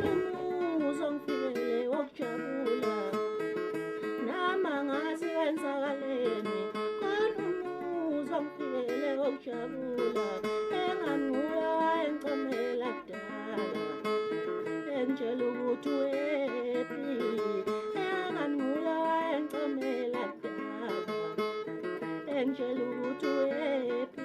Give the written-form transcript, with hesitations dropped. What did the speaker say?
umuzwa ngifikele wokujabula nama ngazi wenzakaleni khona umuzwa ngifikele wokujabula engangibuya wayencomela kudala engitshela ukuthi wephi engangibuya wayencomela kudala engitshela ukuthi wephi